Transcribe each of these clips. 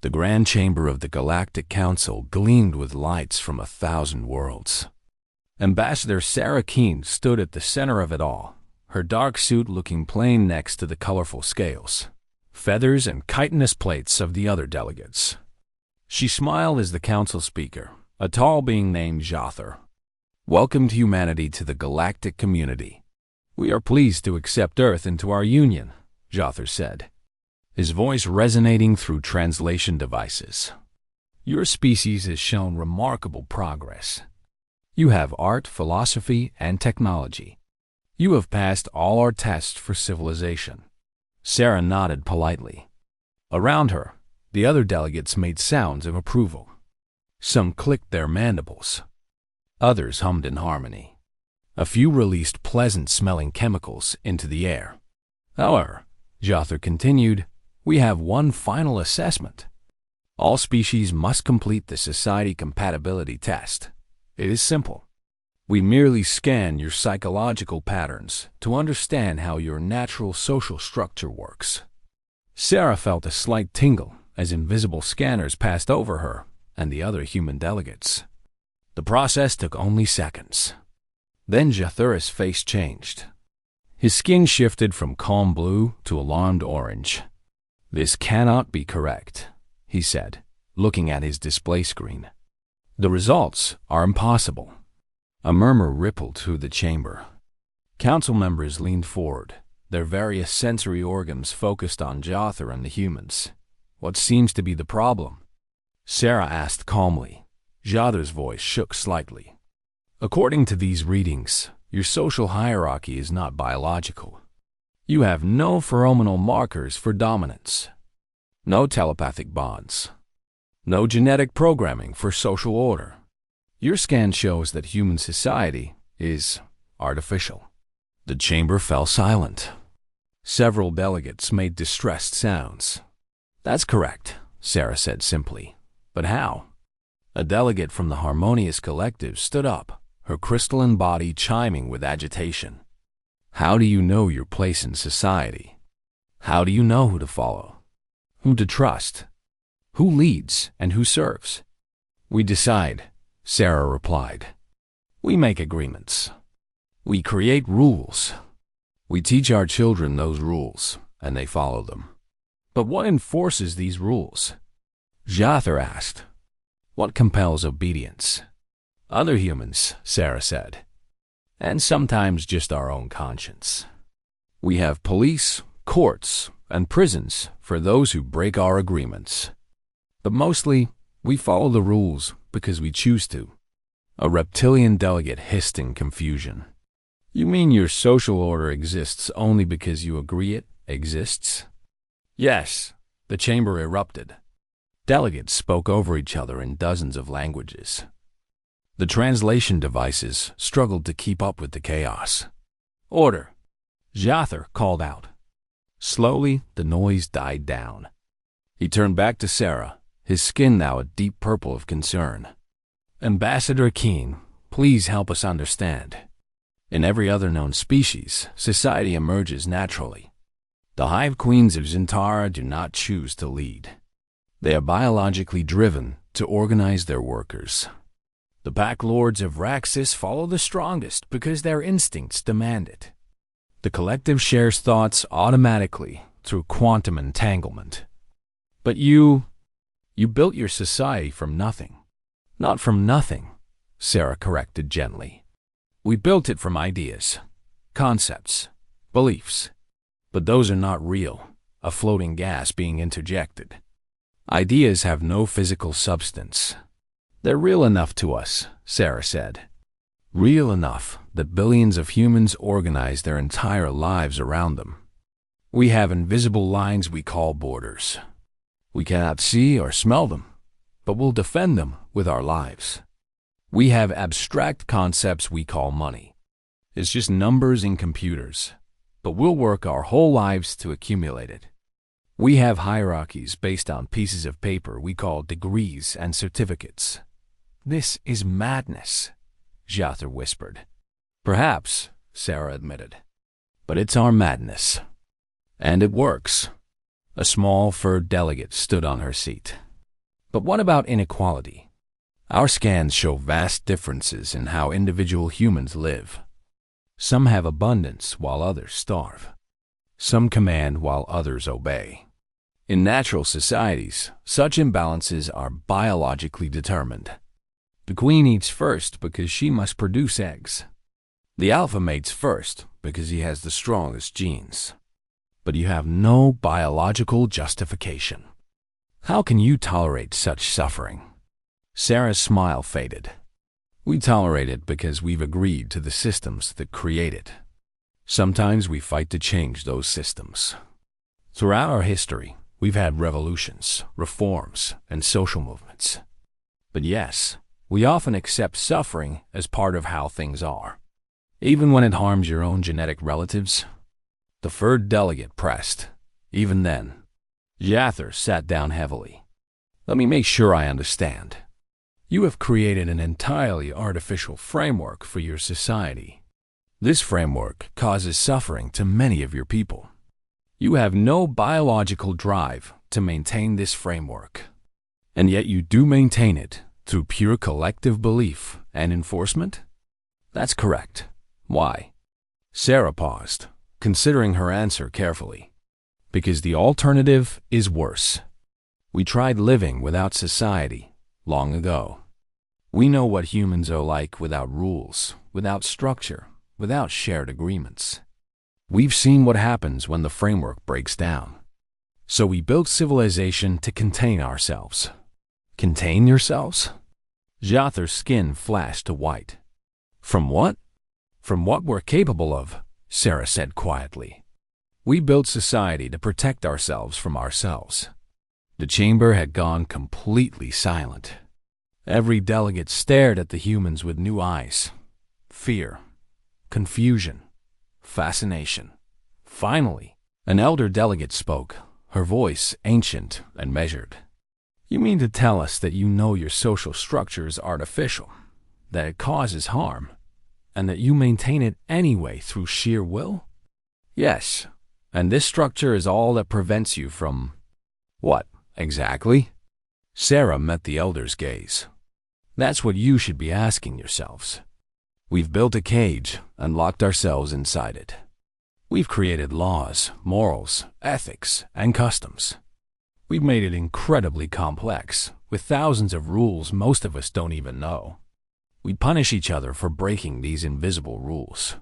The grand chamber of the Galactic Council gleamed with lights from 1,000 worlds. Ambassador Sarah Keene stood at the center of it all, her dark suit looking plain next to the colorful scales, feathers, and chitinous plates of the other delegates. She smiled as the council speaker, a tall being named Jother, welcomed humanity to the galactic community. "We are pleased to accept Earth into our union," Jother said, his voice resonating through translation devices. "Your species has shown remarkable progress. You have art, philosophy, and technology. You have passed all our tests for civilization." Sarah nodded politely. Around her, the other delegates made sounds of approval. Some clicked their mandibles. Others hummed in harmony. A few released pleasant-smelling chemicals into the air. "However," Jother continued, "we have one final assessment. All species must complete the society compatibility test. It is simple. We merely scan your psychological patterns to understand how your natural social structure works." Sarah felt a slight tingle as invisible scanners passed over her and the other human delegates. The process took only seconds. Then Jother's face changed. His skin shifted from calm blue to alarmed orange. "This cannot be correct," he said, looking at his display screen. "The results are impossible." A murmur rippled through the chamber. Council members leaned forward, their various sensory organs focused on Jother and the humans. "What seems to be the problem?" Sarah asked calmly. Jother's voice shook slightly. "According to these readings, your social hierarchy is not biological. You have no pheromonal markers for dominance, no telepathic bonds, no genetic programming for social order. Your scan shows that human society is artificial." The chamber fell silent. Several delegates made distressed sounds. "That's correct," Sarah said simply. "But how?" A delegate from the Harmonious Collective stood up, her crystalline body chiming with agitation. "How do you know your place in society? How do you know who to follow, who to trust, who leads and who serves?" "We decide," Sarah replied. "We make agreements. We create rules. We teach our children those rules, and they follow them." "But what enforces these rules?" Jother asked. "What compels obedience?" "Other humans," Sarah said. "And sometimes just our own conscience. We have police, courts, and prisons for those who break our agreements. But mostly, we follow the rules because we choose to." A reptilian delegate hissed in confusion. "You mean your social order exists only because you agree it exists?" "Yes," the chamber erupted. Delegates spoke over each other in dozens of languages. The translation devices struggled to keep up with the chaos. "Order!" Jother called out. Slowly, the noise died down. He turned back to Sarah, his skin now a deep purple of concern. "Ambassador Keene, please help us understand. In every other known species, society emerges naturally. The Hive Queens of Zintara do not choose to lead. They are biologically driven to organize their workers. The Pack Lords of Raxus follow the strongest because their instincts demand it. The collective shares thoughts automatically through quantum entanglement. But you built your society from nothing." "Not from nothing," Sarah corrected gently. "We built it from ideas, concepts, beliefs. But those are not real, a floating gas being interjected. Ideas have no physical substance. They're real enough to us," Sarah said. "Real enough that billions of humans organize their entire lives around them. We have invisible lines we call borders. We cannot see or smell them, but we'll defend them with our lives. We have abstract concepts we call money. It's just numbers in computers, but we'll work our whole lives to accumulate it. We have hierarchies based on pieces of paper we call degrees and certificates." "This is madness," Jother whispered. "Perhaps," Sarah admitted. "But it's our madness. And it works." A small furred delegate stood on her seat. But what about inequality? Our scans show vast differences in how individual humans live. Some have abundance while others starve. Some command while others obey. In natural societies, such imbalances are biologically determined. The queen eats first because she must produce eggs. The alpha mates first because he has the strongest genes. But you have no biological justification. How can you tolerate such suffering? Sarah's smile faded. We tolerate it because we've agreed to the systems that create it. Sometimes we fight to change those systems. Throughout our history, we've had revolutions, reforms, and social movements. But yes, we often accept suffering as part of how things are. Even when it harms your own genetic relatives. The third delegate pressed. Even then, Yather sat down heavily. Let me make sure I understand. You have created an entirely artificial framework for your society. This framework causes suffering to many of your people. You have no biological drive to maintain this framework. And yet you do maintain it through pure collective belief and enforcement? That's correct. Why? Sarah paused, considering her answer carefully. Because the alternative is worse. We tried living without society long ago. We know what humans are like without rules, without structure, without shared agreements. We've seen what happens when the framework breaks down. So we built civilization to contain ourselves. Contain yourselves? Jathar's skin flashed to white. From what? From what we're capable of, Sarah said quietly. We built society to protect ourselves from ourselves. The chamber had gone completely silent. Every delegate stared at the humans with new eyes. Fear, confusion, fascination. Finally, an elder delegate spoke, her voice ancient and measured. You mean to tell us that you know your social structure is artificial, that it causes harm, and that you maintain it anyway through sheer will? Yes, and this structure is all that prevents you from… What, exactly? Sarah met the elder's gaze. That's what you should be asking yourselves. We've built a cage and locked ourselves inside it. We've created laws, morals, ethics, and customs. We've made it incredibly complex, with thousands of rules most of us don't even know. We punish each other for breaking these invisible rules.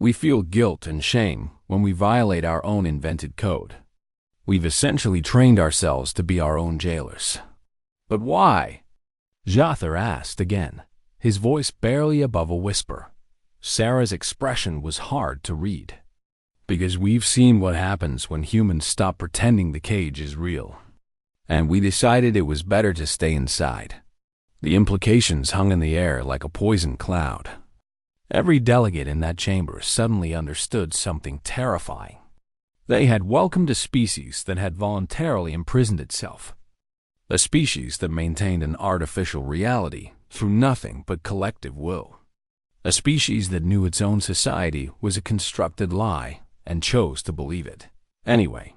We feel guilt and shame when we violate our own invented code. We've essentially trained ourselves to be our own jailers. But why? Jather asked again, his voice barely above a whisper. Sarah's expression was hard to read. Because we've seen what happens when humans stop pretending the cage is real. And we decided it was better to stay inside. The implications hung in the air like a poison cloud. Every delegate in that chamber suddenly understood something terrifying. They had welcomed a species that had voluntarily imprisoned itself. A species that maintained an artificial reality through nothing but collective will. A species that knew its own society was a constructed lie and chose to believe it. Anyway,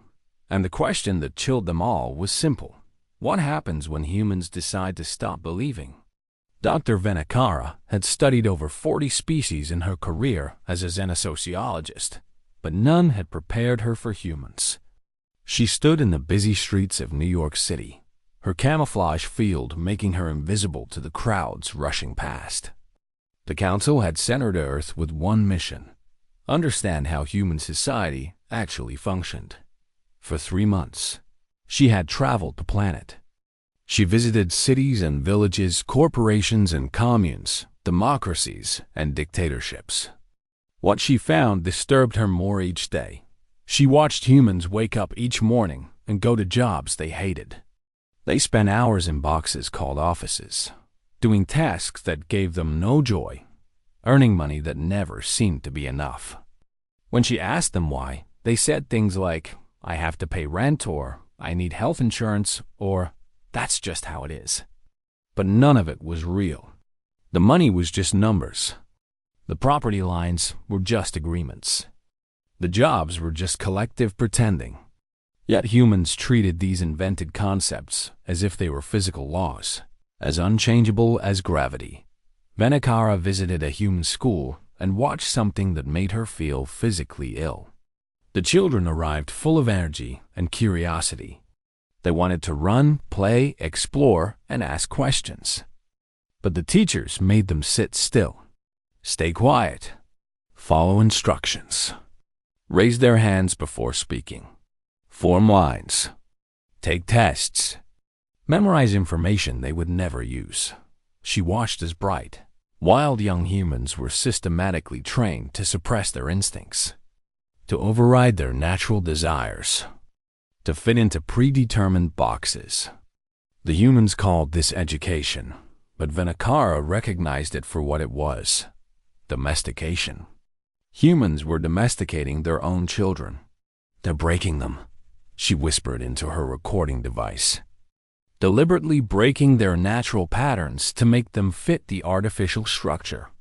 and the question that chilled them all was simple. What happens when humans decide to stop believing? Dr. Venakara had studied over 40 species in her career as a xenosociologist, but none had prepared her for humans. She stood in the busy streets of New York City, her camouflage field making her invisible to the crowds rushing past. The council had sent her to Earth with one mission: understand how human society actually functioned. For 3 months, she had traveled the planet. She visited cities and villages, corporations and communes, democracies and dictatorships. What she found disturbed her more each day. She watched humans wake up each morning and go to jobs they hated. They spent hours in boxes called offices, doing tasks that gave them no joy, earning money that never seemed to be enough. When she asked them why, they said things like, "I have to pay rent," or "I need health insurance," or "That's just how it is." But none of it was real. The money was just numbers. The property lines were just agreements. The jobs were just collective pretending. Yet humans treated these invented concepts as if they were physical laws, as unchangeable as gravity. Venakara visited a human school and watched something that made her feel physically ill. The children arrived full of energy and curiosity. They wanted to run, play, explore, and ask questions. But the teachers made them sit still, stay quiet, follow instructions, raise their hands before speaking, form lines, take tests, memorize information they would never use. She watched as bright, wild young humans were systematically trained to suppress their instincts, to override their natural desires, to fit into predetermined boxes. The humans called this education, but Venakara recognized it for what it was: domestication. Humans were domesticating their own children. "They're breaking them," she whispered into her recording device. Deliberately breaking their natural patterns to make them fit the artificial structure.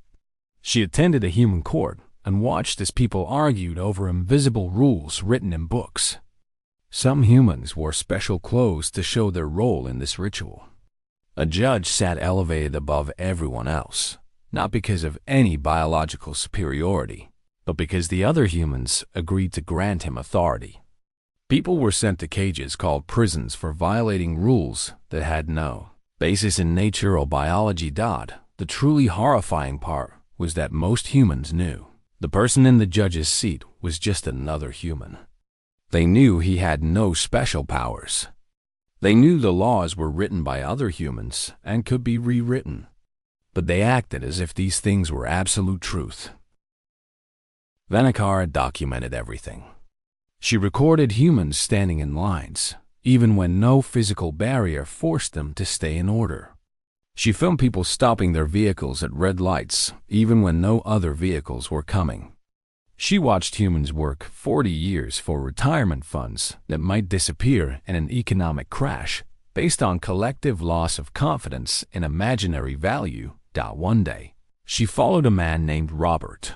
She attended a human court and watched as people argued over invisible rules written in books. Some humans wore special clothes to show their role in this ritual. A judge sat elevated above everyone else, not because of any biological superiority, but because the other humans agreed to grant him authority. People were sent to cages called prisons for violating rules that had no basis in nature or biology. The truly horrifying part was that most humans knew the person in the judge's seat was just another human. They knew he had no special powers. They knew the laws were written by other humans and could be rewritten, but they acted as if these things were absolute truth. Venakara documented everything. She recorded humans standing in lines, even when no physical barrier forced them to stay in order. She filmed people stopping their vehicles at red lights, even when no other vehicles were coming. She watched humans work 40 years for retirement funds that might disappear in an economic crash based on collective loss of confidence in imaginary value. One day, she followed a man named Robert.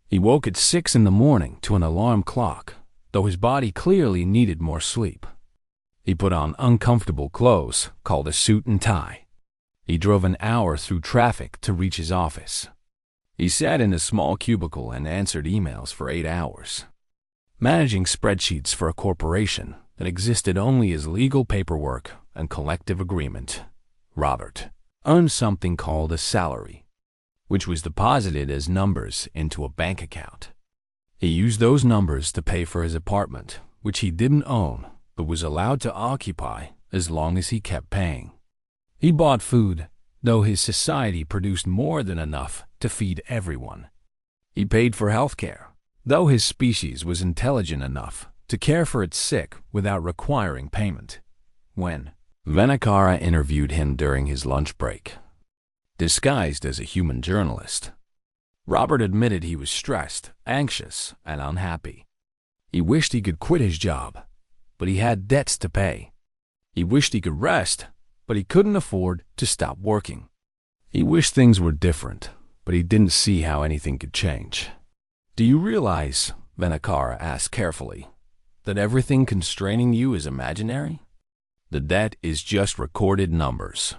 He woke at 6 in the morning to an alarm clock, though his body clearly needed more sleep. He put on uncomfortable clothes called a suit and tie. He drove an hour through traffic to reach his office. He sat in a small cubicle and answered emails for 8 hours, managing spreadsheets for a corporation that existed only as legal paperwork and collective agreement. Robert earned something called a salary, which was deposited as numbers into a bank account. He used those numbers to pay for his apartment, which he didn't own but was allowed to occupy as long as he kept paying. He bought food, though his society produced more than enough to feed everyone. He paid for health care, though his species was intelligent enough to care for its sick without requiring payment. When Venakara interviewed him during his lunch break, disguised as a human journalist, Robert admitted he was stressed, anxious, and unhappy. He wished he could quit his job, but he had debts to pay. He wished he could rest, but he couldn't afford to stop working. He wished things were different, but he didn't see how anything could change. "Do you realize," Venakara asked carefully, "that everything constraining you is imaginary? The debt is just recorded numbers.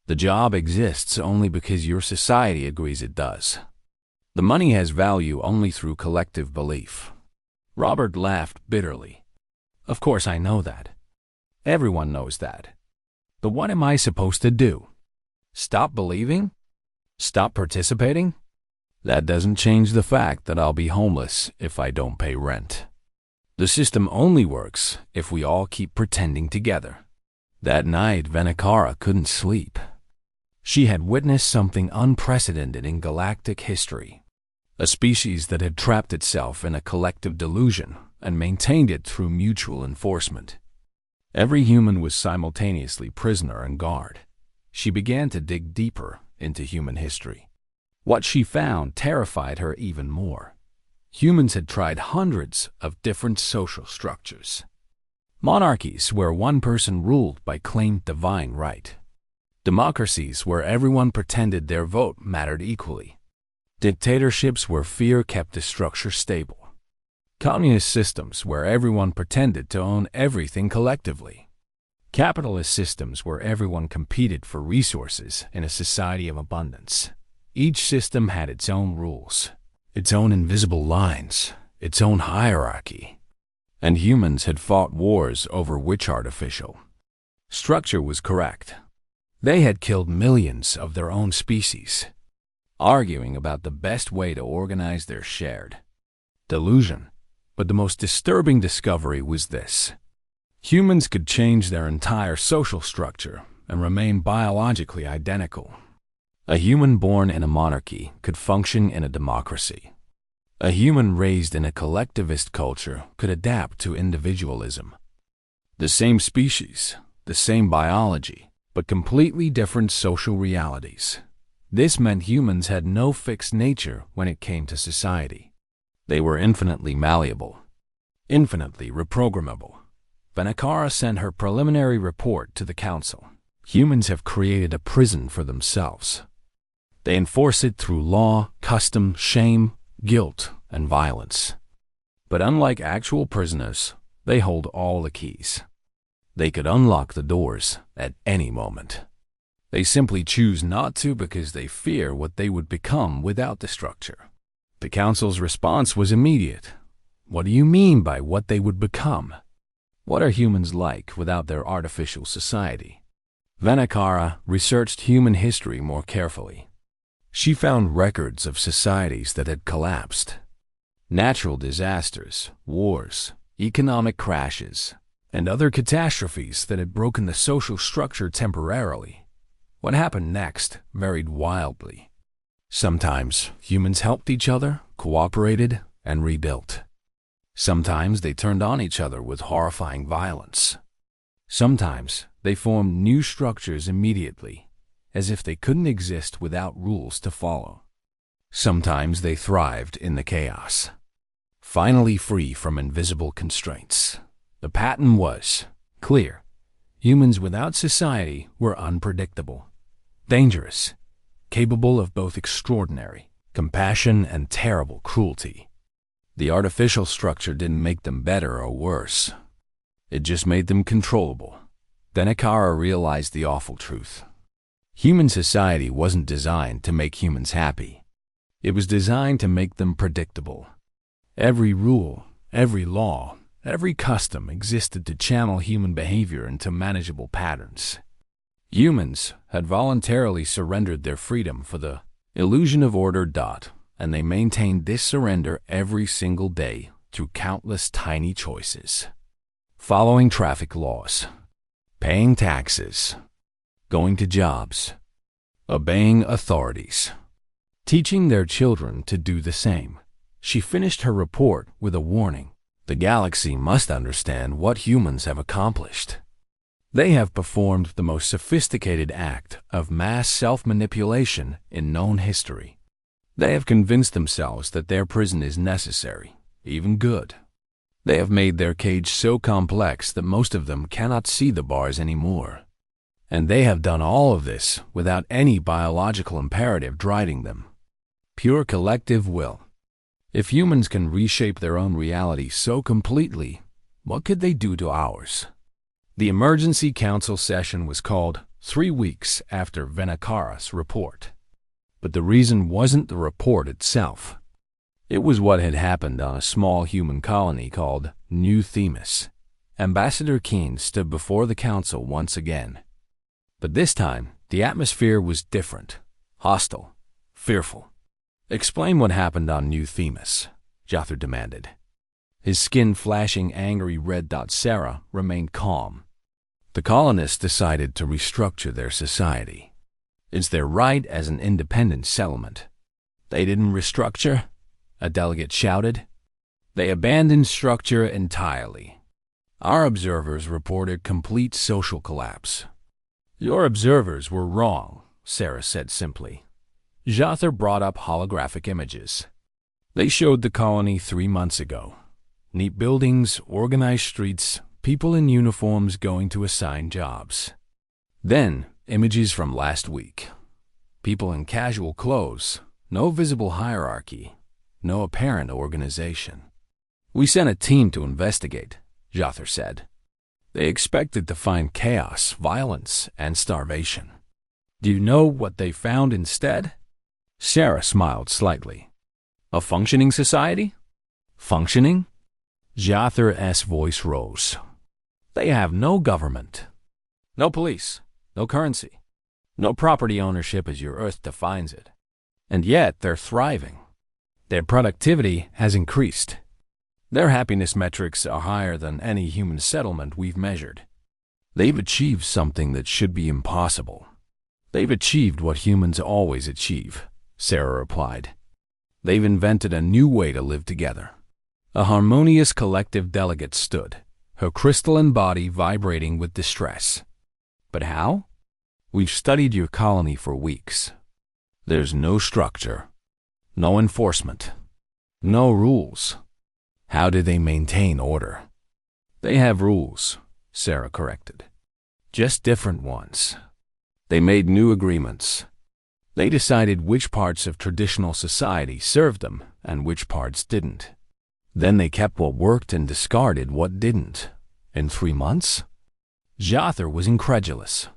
The job exists only because your society agrees it does. The money has value only through collective belief." Robert laughed bitterly. "Of course I know that. Everyone knows that. But what am I supposed to do? Stop believing? Stop participating? That doesn't change the fact that I'll be homeless if I don't pay rent. The system only works if we all keep pretending together." That night, Venakara couldn't sleep. She had witnessed something unprecedented in galactic history. A species that had trapped itself in a collective delusion and maintained it through mutual enforcement. Every human was simultaneously prisoner and guard. She began to dig deeper into human history. What she found terrified her even more. Humans had tried hundreds of different social structures. Monarchies where one person ruled by claimed divine right. Democracies where everyone pretended their vote mattered equally. Dictatorships where fear kept the structure stable. Communist systems where everyone pretended to own everything collectively. Capitalist systems where everyone competed for resources in a society of abundance. Each system had its own rules, its own invisible lines, its own hierarchy. And humans had fought wars over which artificial structure was correct. They had killed millions of their own species, arguing about the best way to organize their shared delusion. But the most disturbing discovery was this: humans could change their entire social structure and remain biologically identical. A human born in a monarchy could function in a democracy. A human raised in a collectivist culture could adapt to individualism. The same species, the same biology, but completely different social realities. This meant humans had no fixed nature when it came to society. They were infinitely malleable, infinitely reprogrammable. Vanakara sent her preliminary report to the council. Humans have created a prison for themselves. They enforce it through law, custom, shame, guilt, and violence. But unlike actual prisoners, they hold all the keys. They could unlock the doors at any moment. They simply choose not to because they fear what they would become without the structure. The council's response was immediate. What do you mean by what they would become? What are humans like without their artificial society? Vanakara researched human history more carefully. She found records of societies that had collapsed. Natural disasters, wars, economic crashes, and other catastrophes that had broken the social structure temporarily. What happened next varied wildly. Sometimes humans helped each other, cooperated, and rebuilt. Sometimes they turned on each other with horrifying violence. Sometimes they formed new structures immediately, as if they couldn't exist without rules to follow. Sometimes they thrived in the chaos, finally free from invisible constraints. The pattern was clear. Humans without society were unpredictable, dangerous, capable of both extraordinary compassion and terrible cruelty. The artificial structure didn't make them better or worse. It just made them controllable. Then Akara realized the awful truth. Human society wasn't designed to make humans happy. It was designed to make them predictable. Every rule, every law, every custom existed to channel human behavior into manageable patterns. Humans had voluntarily surrendered their freedom for the illusion of order. And they maintained this surrender every single day through countless tiny choices. Following traffic laws, paying taxes, going to jobs, obeying authorities, teaching their children to do the same. She finished her report with a warning. The galaxy must understand what humans have accomplished. They have performed the most sophisticated act of mass self-manipulation in known history. They have convinced themselves that their prison is necessary, even good. They have made their cage so complex that most of them cannot see the bars anymore. And they have done all of this without any biological imperative driving them. Pure collective will. If humans can reshape their own reality so completely, what could they do to ours? The emergency council session was called 3 weeks after Vanakara's report. But the reason wasn't the report itself. It was what had happened on a small human colony called New Themis. Ambassador Keen stood before the council once again. But this time, the atmosphere was different, hostile, fearful. Explain what happened on New Themis, Jother demanded. His skin flashing angry red. Sarah remained calm. The colonists decided to restructure their society. It's their right as an independent settlement. They didn't restructure, a delegate shouted. They abandoned structure entirely. Our observers reported complete social collapse. Your observers were wrong, Sarah said simply. Jother brought up holographic images. They showed the colony 3 months ago. Neat buildings, organized streets, people in uniforms going to assigned jobs. Then, images from last week. People in casual clothes, no visible hierarchy, no apparent organization. We sent a team to investigate, Jother said. They expected to find chaos, violence, and starvation. Do you know what they found instead? Sarah smiled slightly. A functioning society? Functioning? Jother's voice rose. They have no government, no police, no currency, no property ownership as your Earth defines it. And yet they're thriving. Their productivity has increased. Their happiness metrics are higher than any human settlement we've measured. They've achieved something that should be impossible. They've achieved what humans always achieve, Sarah replied. They've invented a new way to live together. A harmonious collective delegate stood, her crystalline body vibrating with distress. But how? We've studied your colony for weeks. There's no structure, no enforcement, no rules. How do they maintain order? They have rules, Sarah corrected. Just different ones. They made new agreements. They decided which parts of traditional society served them and which parts didn't. Then they kept what worked and discarded what didn't. In 3 months? Jother was incredulous.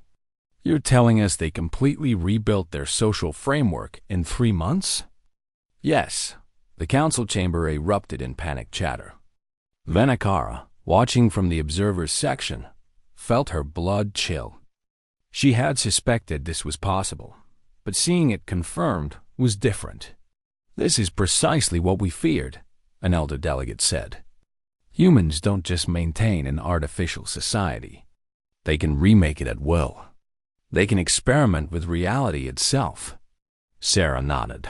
You're telling us they completely rebuilt their social framework in 3 months? Yes. The council chamber erupted in panic chatter. Venakara, watching from the observers section, felt her blood chill. She had suspected this was possible, but seeing it confirmed was different. This is precisely what we feared, an elder delegate said. Humans don't just maintain an artificial society. They can remake it at will. They can experiment with reality itself. Sarah nodded.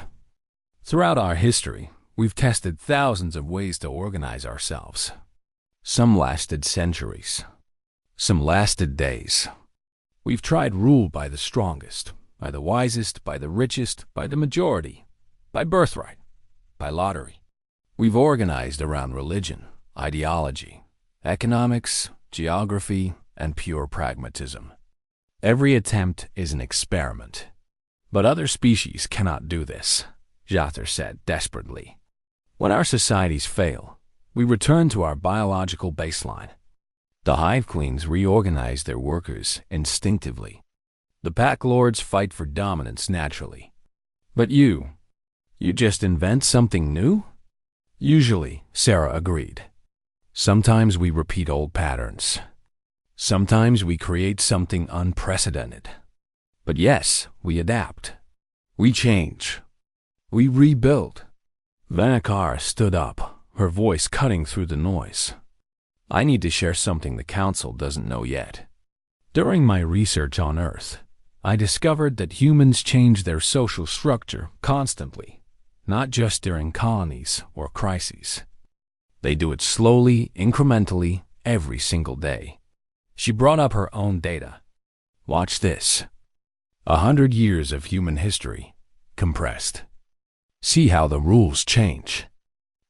Throughout our history, we've tested thousands of ways to organize ourselves. Some lasted centuries. Some lasted days. We've tried rule by the strongest, by the wisest, by the richest, by the majority, by birthright, by lottery. We've organized around religion, ideology, economics, geography, and pure pragmatism. Every attempt is an experiment. But other species cannot do this, Jother said desperately. When our societies fail, we return to our biological baseline. The hive queens reorganize their workers instinctively. The pack lords fight for dominance naturally. But you just invent something new? Usually, Sarah agreed. Sometimes we repeat old patterns. Sometimes we create something unprecedented. But yes, we adapt. We change. We rebuild. Venakara stood up, her voice cutting through the noise. I need to share something the council doesn't know yet. During my research on Earth, I discovered that humans change their social structure constantly, not just during colonies or crises. They do it slowly, incrementally, every single day. She brought up her own data. Watch this. 100 years of human history, compressed. See how the rules change.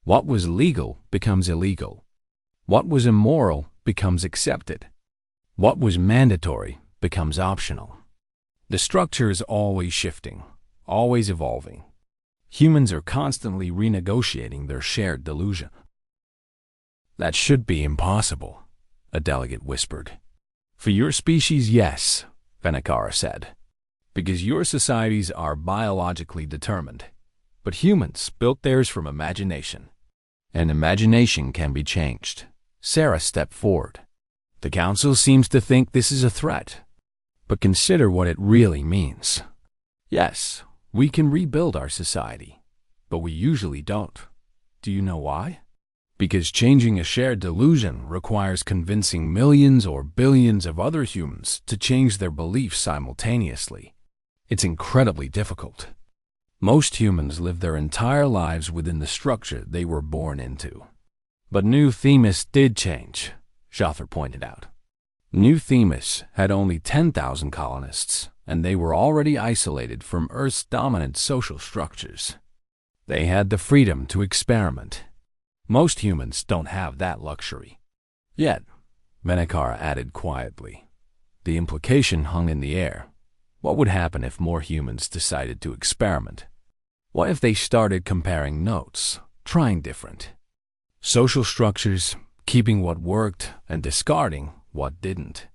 What was legal becomes illegal. What was immoral becomes accepted. What was mandatory becomes optional. The structure is always shifting, always evolving. Humans are constantly renegotiating their shared delusion. That should be impossible, a delegate whispered. For your species, yes, Venakara said, because your societies are biologically determined. But humans built theirs from imagination. And imagination can be changed. Sarah stepped forward. The council seems to think this is a threat. But consider what it really means. Yes, we can rebuild our society, but we usually don't. Do you know why? Because changing a shared delusion requires convincing millions or billions of other humans to change their beliefs simultaneously. It's incredibly difficult. Most humans live their entire lives within the structure they were born into. But New Themis did change, Jother pointed out. New Themis had only 10,000 colonists, and they were already isolated from Earth's dominant social structures. They had the freedom to experiment. Most humans don't have that luxury. Yet, Venakara added quietly, the implication hung in the air. What would happen if more humans decided to experiment? What if they started comparing notes, trying different? Social structures, keeping what worked and discarding what didn't.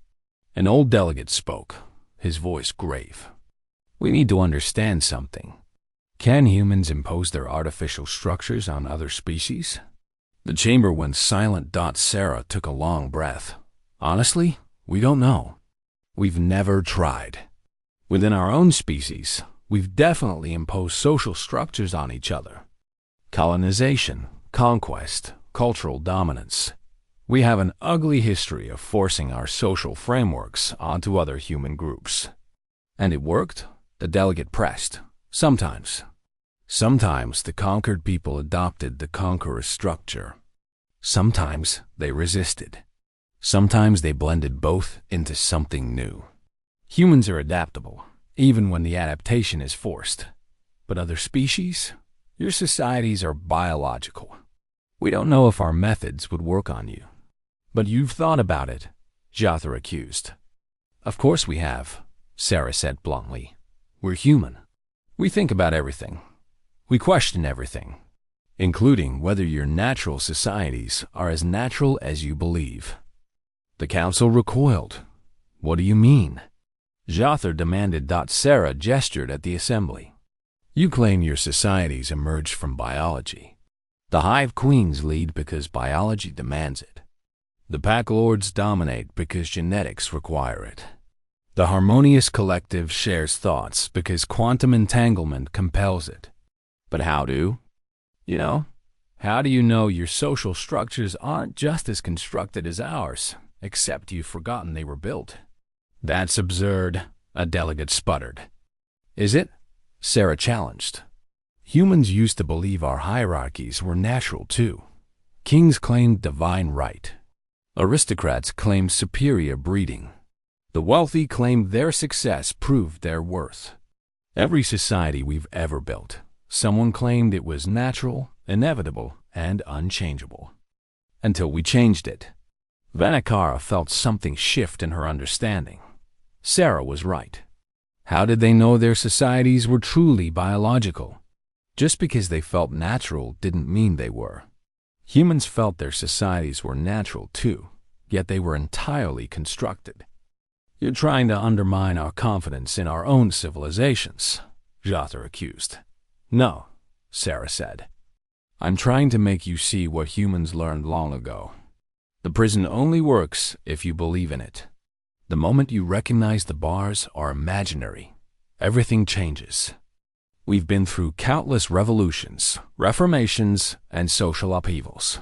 An old delegate spoke, his voice grave. We need to understand something. Can humans impose their artificial structures on other species? The chamber went silent. Sarah took a long breath. Honestly, we don't know. We've never tried. Within our own species, we've definitely imposed social structures on each other. Colonization, conquest, cultural dominance. We have an ugly history of forcing our social frameworks onto other human groups. And it worked? The delegate pressed. Sometimes. Sometimes the conquered people adopted the conqueror's structure. Sometimes they resisted. Sometimes they blended both into something new. Humans are adaptable, even when the adaptation is forced. But other species? Your societies are biological. We don't know if our methods would work on you. But you've thought about it, Jother accused. Of course we have, Sarah said bluntly. We're human. We think about everything. We question everything, including whether your natural societies are as natural as you believe. The council recoiled. What do you mean? Jother demanded. Sarah gestured at the assembly. You claim your societies emerged from biology. The hive queens lead because biology demands it. The pack lords dominate because genetics require it. The harmonious collective shares thoughts because quantum entanglement compels it. But how do you know your social structures aren't just as constructed as ours, except you've forgotten they were built? That's absurd, a delegate sputtered. Is it? Sarah challenged. Humans used to believe our hierarchies were natural too. Kings claimed divine right. Aristocrats claimed superior breeding. The wealthy claimed their success proved their worth. Every society we've ever built, someone claimed it was natural, inevitable, and unchangeable. Until we changed it. Vanakara felt something shift in her understanding. Sarah was right. How did they know their societies were truly biological? Just because they felt natural didn't mean they were. Humans felt their societies were natural too, yet they were entirely constructed. You're trying to undermine our confidence in our own civilizations, Jother accused. No, Sarah said. I'm trying to make you see what humans learned long ago. The prison only works if you believe in it. The moment you recognize the bars are imaginary, everything changes. We've been through countless revolutions, reformations, and social upheavals.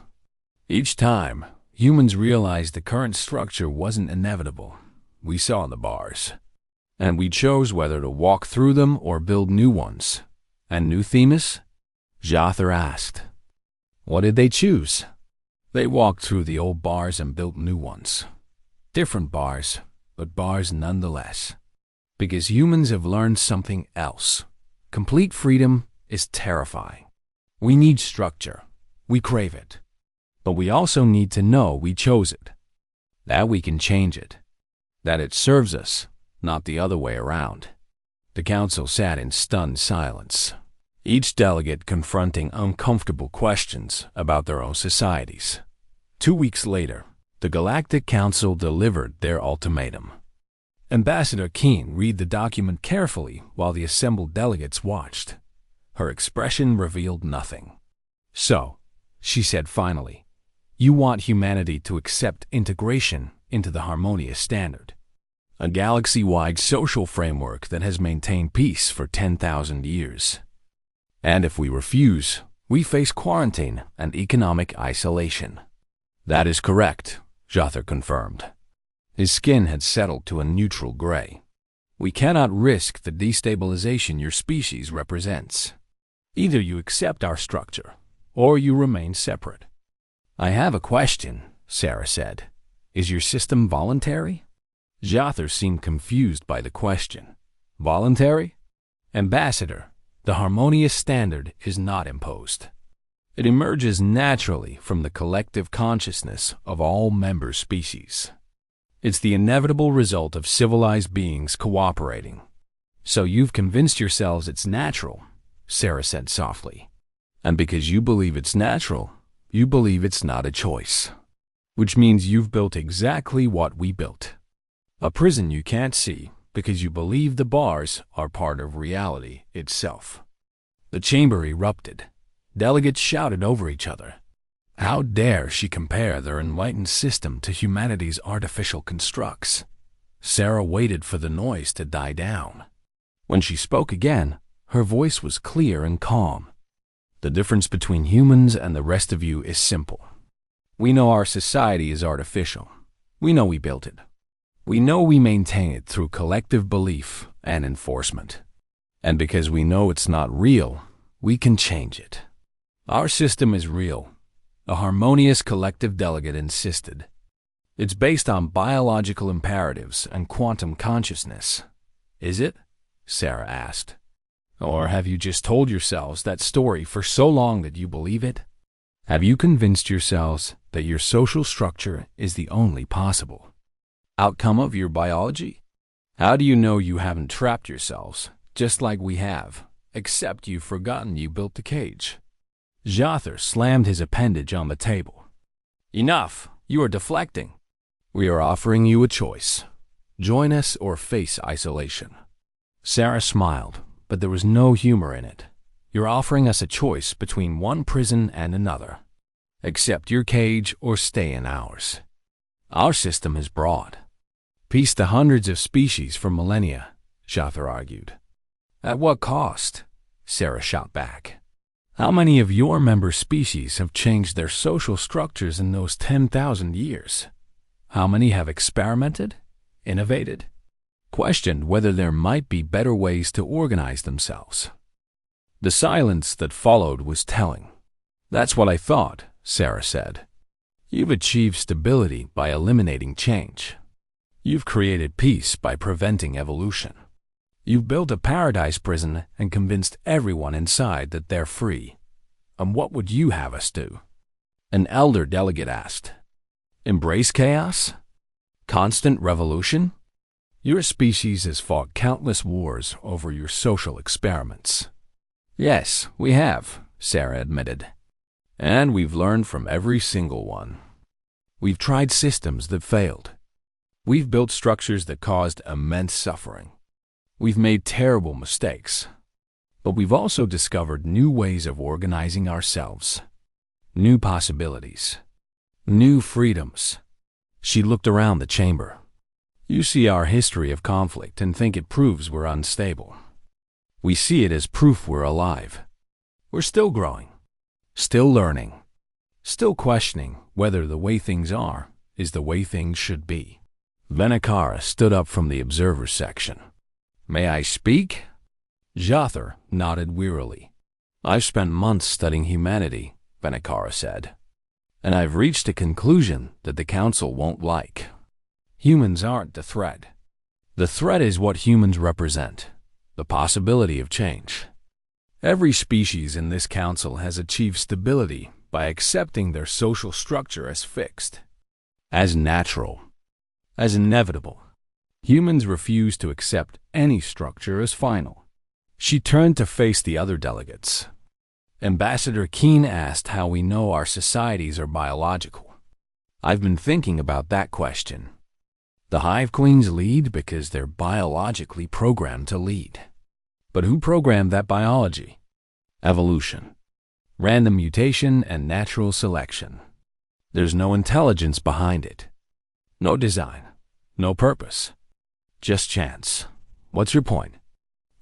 Each time, humans realized the current structure wasn't inevitable. We saw the bars, and we chose whether to walk through them or build new ones. And new Themis? Jother asked. What did they choose? They walked through the old bars and built new ones. Different bars, but bars nonetheless. Because humans have learned something else. Complete freedom is terrifying. We need structure. We crave it. But we also need to know we chose it. That we can change it. That it serves us, not the other way around. The council sat in stunned silence, each delegate confronting uncomfortable questions about their own societies. 2 weeks later, the Galactic Council delivered their ultimatum. Ambassador Keene read the document carefully while the assembled delegates watched. Her expression revealed nothing. So, she said finally, you want humanity to accept integration into the harmonious standard, a galaxy-wide social framework that has maintained peace for 10,000 years. And if we refuse, we face quarantine and economic isolation. That is correct, Jother confirmed. His skin had settled to a neutral gray. We cannot risk the destabilization your species represents. Either you accept our structure, or you remain separate. I have a question, Sarah said. Is your system voluntary? Jother seemed confused by the question. Voluntary? Ambassador, the harmonious standard is not imposed. It emerges naturally from the collective consciousness of all member species. It's the inevitable result of civilized beings cooperating. So you've convinced yourselves it's natural, Sarah said softly. And because you believe it's natural, You believe it's not a choice, which means you've built exactly what we built. A prison you can't see because you believe the bars are part of reality itself. The chamber erupted. Delegates shouted over each other. How dare she compare their enlightened system to humanity's artificial constructs? Sarah waited for the noise to die down. When she spoke again, her voice was clear and calm. The difference between humans and the rest of you is simple. We know our society is artificial. We know we built it. We know we maintain it through collective belief and enforcement. And because we know it's not real, we can change it. Our system is real. A harmonious collective delegate insisted. It's based on biological imperatives and quantum consciousness. Is it? Sarah asked. Or have you just told yourselves that story for so long that you believe it? Have you convinced yourselves that your social structure is the only possible outcome of your biology? How do you know you haven't trapped yourselves, just like we have, except you've forgotten you built the cage? Jather slammed his appendage on the table. Enough! You are deflecting. We are offering you a choice. Join us or face isolation. Sarah smiled, but there was no humor in it. You're offering us a choice between one prison and another. Accept your cage or stay in ours. Our system is broad. Peace to hundreds of species for millennia, Jather argued. At what cost? Sarah shot back. How many of your member species have changed their social structures in those 10,000 years? How many have experimented, innovated, questioned whether there might be better ways to organize themselves? The silence that followed was telling. That's what I thought, Sarah said. You've achieved stability by eliminating change. You've created peace by preventing evolution. You've built a paradise prison and convinced everyone inside that they're free. And what would you have us do? An elder delegate asked. Embrace chaos? Constant revolution? Your species has fought countless wars over your social experiments. Yes, we have, Sarah admitted. And we've learned from every single one. We've tried systems that failed. We've built structures that caused immense suffering. We've made terrible mistakes. But we've also discovered new ways of organizing ourselves. New possibilities. New freedoms. She looked around the chamber. You see our history of conflict and think it proves we're unstable. We see it as proof we're alive. We're still growing. Still learning. Still questioning whether the way things are is the way things should be. Venakara stood up from the observer's section. May I speak? Jather nodded wearily. I've spent months studying humanity, Venakara said, and I've reached a conclusion that the council won't like. Humans aren't the threat. The threat is what humans represent, the possibility of change. Every species in this council has achieved stability by accepting their social structure as fixed, as natural, as inevitable. Humans refuse to accept any structure as final. She turned to face the other delegates. Ambassador Keene asked how we know our societies are biological. I've been thinking about that question. The Hive Queens lead because they're biologically programmed to lead. But who programmed that biology? Evolution, random mutation, and natural selection. There's no intelligence behind it. No design, no purpose. Just chance. What's your point?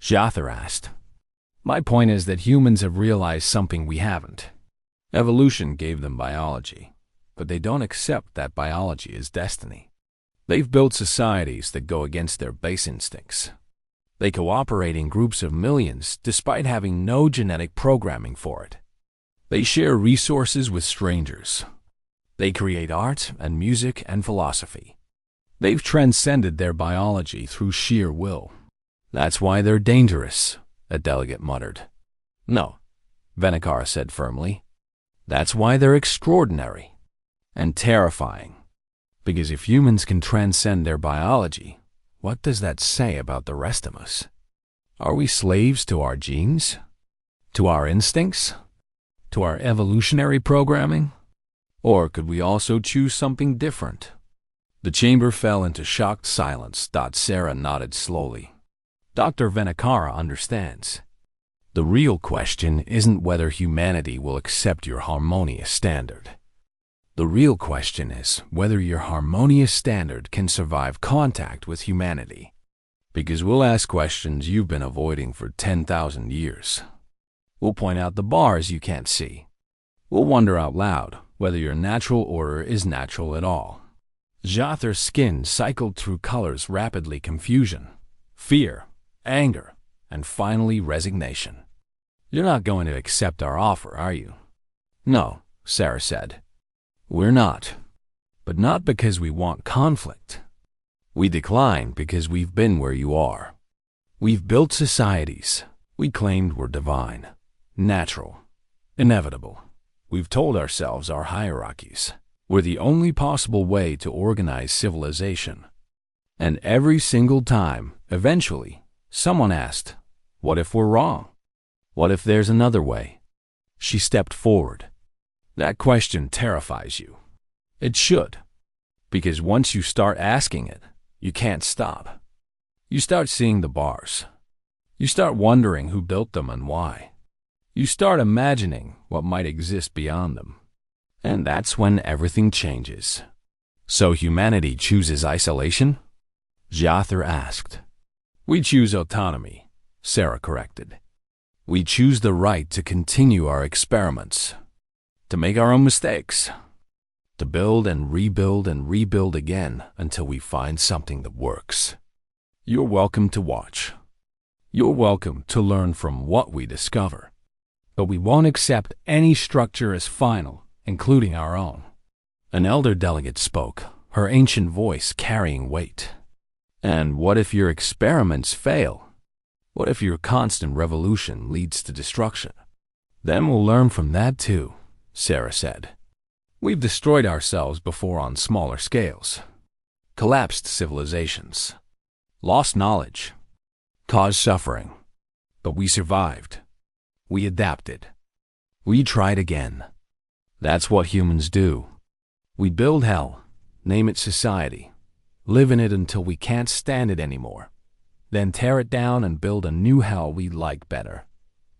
Jather asked. My point is that humans have realized something we haven't. Evolution gave them biology, but they don't accept that biology is destiny. They've built societies that go against their base instincts. They cooperate in groups of millions despite having no genetic programming for it. They share resources with strangers. They create art and music and philosophy. They've transcended their biology through sheer will. That's why they're dangerous, a delegate muttered. No, Venakara said firmly. That's why they're extraordinary and terrifying. Because if humans can transcend their biology, what does that say about the rest of us? Are we slaves to our genes? To our instincts? To our evolutionary programming? Or could we also choose something different? The chamber fell into shocked silence. Sarah nodded slowly. Dr. Venakara understands. The real question isn't whether humanity will accept your harmonious standard. The real question is whether your harmonious standard can survive contact with humanity. Because we'll ask questions you've been avoiding for 10,000 years. We'll point out the bars you can't see. We'll wonder out loud whether your natural order is natural at all. Jathar's skin cycled through colors rapidly: confusion, fear, anger, and finally resignation. You're not going to accept our offer, are you? No, Sarah said. We're not. But not because we want conflict. We decline because we've been where you are. We've built societies we claimed were divine, natural, inevitable. We've told ourselves our hierarchies were the only possible way to organize civilization. And every single time, eventually, someone asked, what if we're wrong? What if there's another way? She stepped forward. That question terrifies you. It should. Because once you start asking it, you can't stop. You start seeing the bars. You start wondering who built them and why. You start imagining what might exist beyond them. And that's when everything changes. So humanity chooses isolation? Jathar asked. We choose autonomy, Sarah corrected. We choose the right to continue our experiments, to make our own mistakes, to build and rebuild again until we find something that works. You're welcome to watch. You're welcome to learn from what we discover. But we won't accept any structure as final, including our own. An elder delegate spoke, her ancient voice carrying weight. And what if your experiments fail? What if your constant revolution leads to destruction? Then we'll learn from that too, Sarah said. We've destroyed ourselves before on smaller scales. Collapsed civilizations. Lost knowledge. Caused suffering. But we survived. We adapted. We tried again. That's what humans do. We build hell, name it society, live in it until we can't stand it anymore, then tear it down and build a new hell we like better.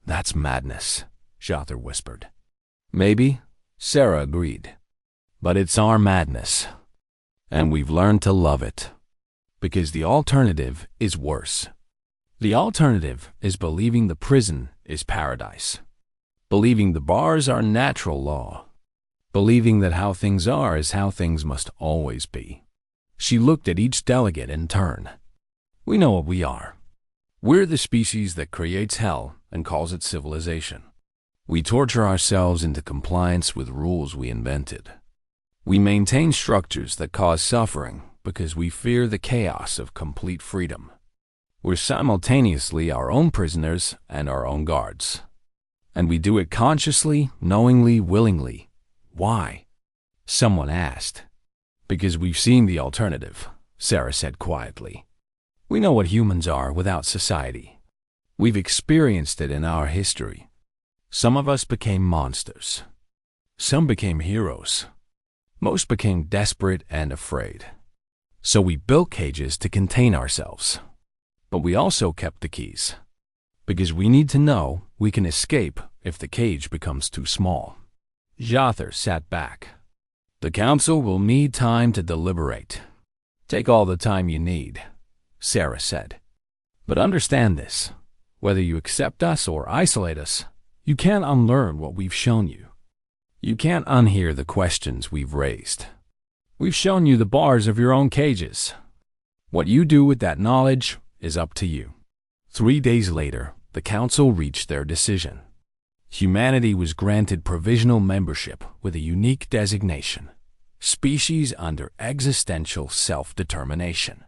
That's madness, Jathar whispered. Maybe, Sarah agreed. But it's our madness. And we've learned to love it. Because the alternative is worse. The alternative is believing the prison is paradise. Believing the bars are natural law. Believing that how things are is how things must always be. She looked at each delegate in turn. We know what we are. We're the species that creates hell and calls it civilization. We torture ourselves into compliance with rules we invented. We maintain structures that cause suffering because we fear the chaos of complete freedom. We're simultaneously our own prisoners and our own guards. And we do it consciously, knowingly, willingly. Why? Someone asked. Because we've seen the alternative, Sarah said quietly. We know what humans are without society. We've experienced it in our history. Some of us became monsters. Some became heroes. Most became desperate and afraid. So we built cages to contain ourselves. But we also kept the keys. Because we need to know we can escape if the cage becomes too small. Jathar sat back. The council will need time to deliberate. Take all the time you need, Sarah said. But understand this. Whether you accept us or isolate us, you can't unlearn what we've shown you. You can't unhear the questions we've raised. We've shown you the bars of your own cages. What you do with that knowledge is up to you. 3 days later, the council reached their decision. Humanity was granted provisional membership with a unique designation, species under existential self-determination.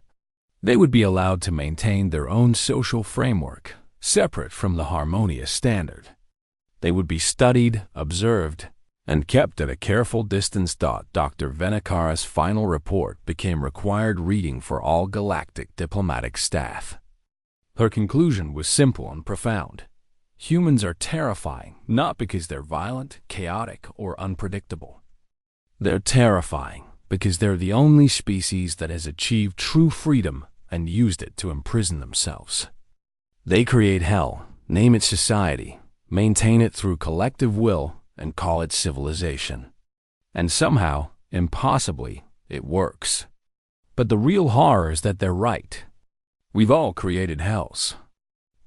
They would be allowed to maintain their own social framework, separate from the harmonious standard. They would be studied, observed, and kept at a careful distance. Dr. Venakara's final report became required reading for all galactic diplomatic staff. Her conclusion was simple and profound. Humans are terrifying, not because they're violent, chaotic, or unpredictable, They're terrifying because they're the only species that has achieved true freedom and used it to imprison themselves. They create hell, name it society, maintain it through collective will, and call it civilization. And somehow, impossibly, it works. But the real horror is that they're right. We've all created hells.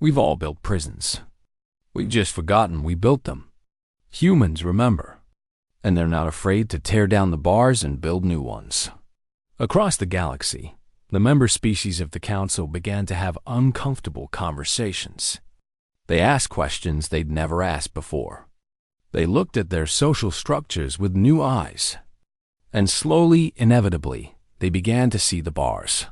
We've all built prisons. We've just forgotten we built them. Humans remember, and they're not afraid to tear down the bars and build new ones. Across the galaxy, the member species of the Council began to have uncomfortable conversations. They asked questions they'd never asked before. They looked at their social structures with new eyes. And slowly, inevitably, they began to see the bars.